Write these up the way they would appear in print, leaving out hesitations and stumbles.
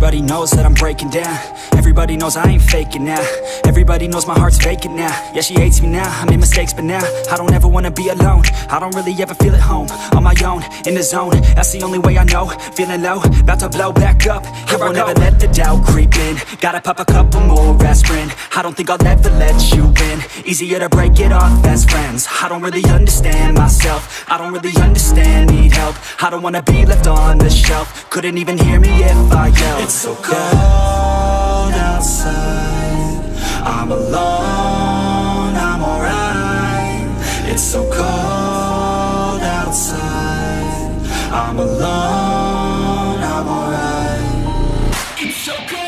Everybody knows that I'm breaking down. Everybody knows I ain't faking now. Everybody knows my heart's vacant now. Yeah, she hates me now, I made mistakes, but now I don't ever wanna be alone. I don't really ever feel at home. On my own, in the zone, that's the only way I know. Feeling low, about to blow back up. Here I won't ever let the doubt creep in. Gotta pop a couple more aspirin. I don't think I'll ever let you in. Easier to break it off as friends. I don't really understand myself. I don't really understand, need help. I don't wanna be left on the shelf. Couldn't even hear me if I yelled. It's so cold outside, I'm alone, I'm alright. It's so cold outside, I'm alone, I'm alright. It's so cold.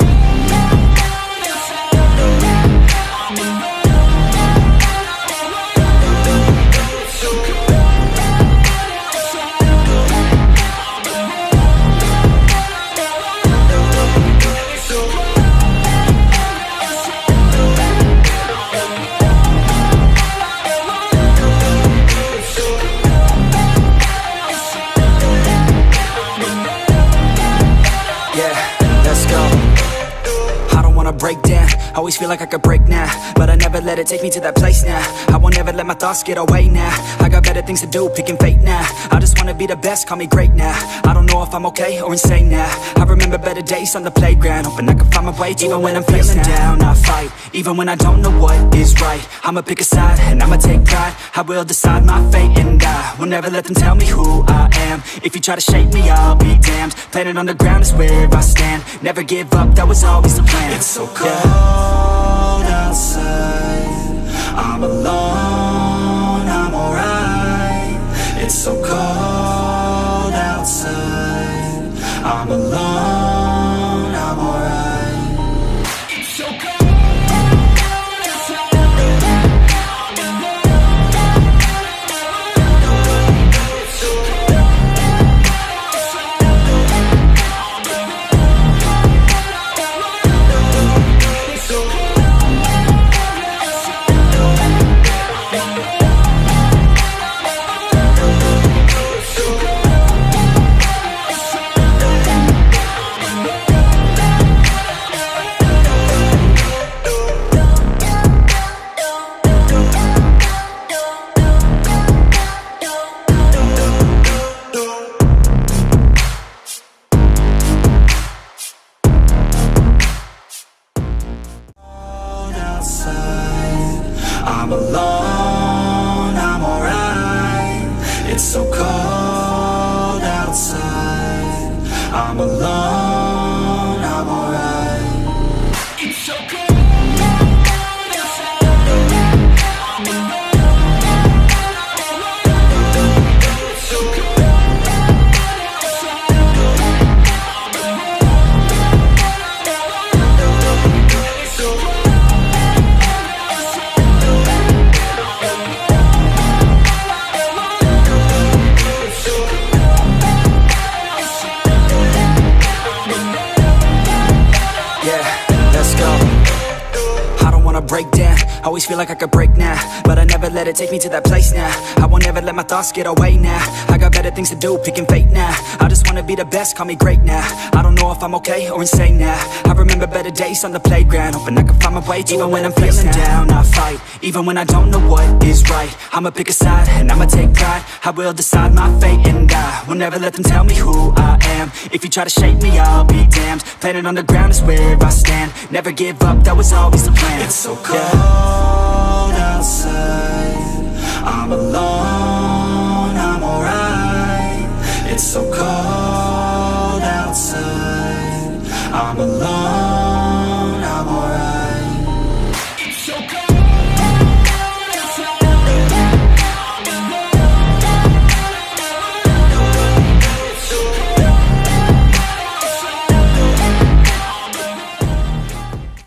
Break down, always feel like I could break now, but I never let it take me to that place now. I won't ever let my thoughts get away now. I got better things to do, picking fate now. I just wanna be the best, call me great now. I don't know if I'm okay or insane now. I remember better days on the playground, hoping I can find my way to even when I'm feeling down. I fight, even when I don't know what is right. I'ma pick a side, and I'ma take pride. I will decide my fate, and I will never let them tell me who I am. If you try to shake me, I'll be damned. Planet on the ground is where I stand. Never give up, that was always the plan. It's so cold outside, I'm alone, I'm alright. It's so cold outside, I'm alone, I'm alright. It's so cold. I'm alone, I'm alright. It's so cold outside, I'm alone, I'm alright. It's so cold. Break down, always feel like I could break now, but I never let it take me to that place now. I won't ever let my thoughts get away now. I got better things to do, picking fate now. I just wanna be the best, call me great now. I don't know if I'm okay or insane now. I remember better days on the playground, hoping I can find my way to even when I'm feeling down. I fight, even when I don't know what is right. I'ma pick a side, and I'ma take pride. I will decide my fate, and I will never let them tell me who I am. If you try to shake me, I'll be damned. Planet on the ground is where I stand. Never give up, that was always the plan. It's so cold outside, I'm alone.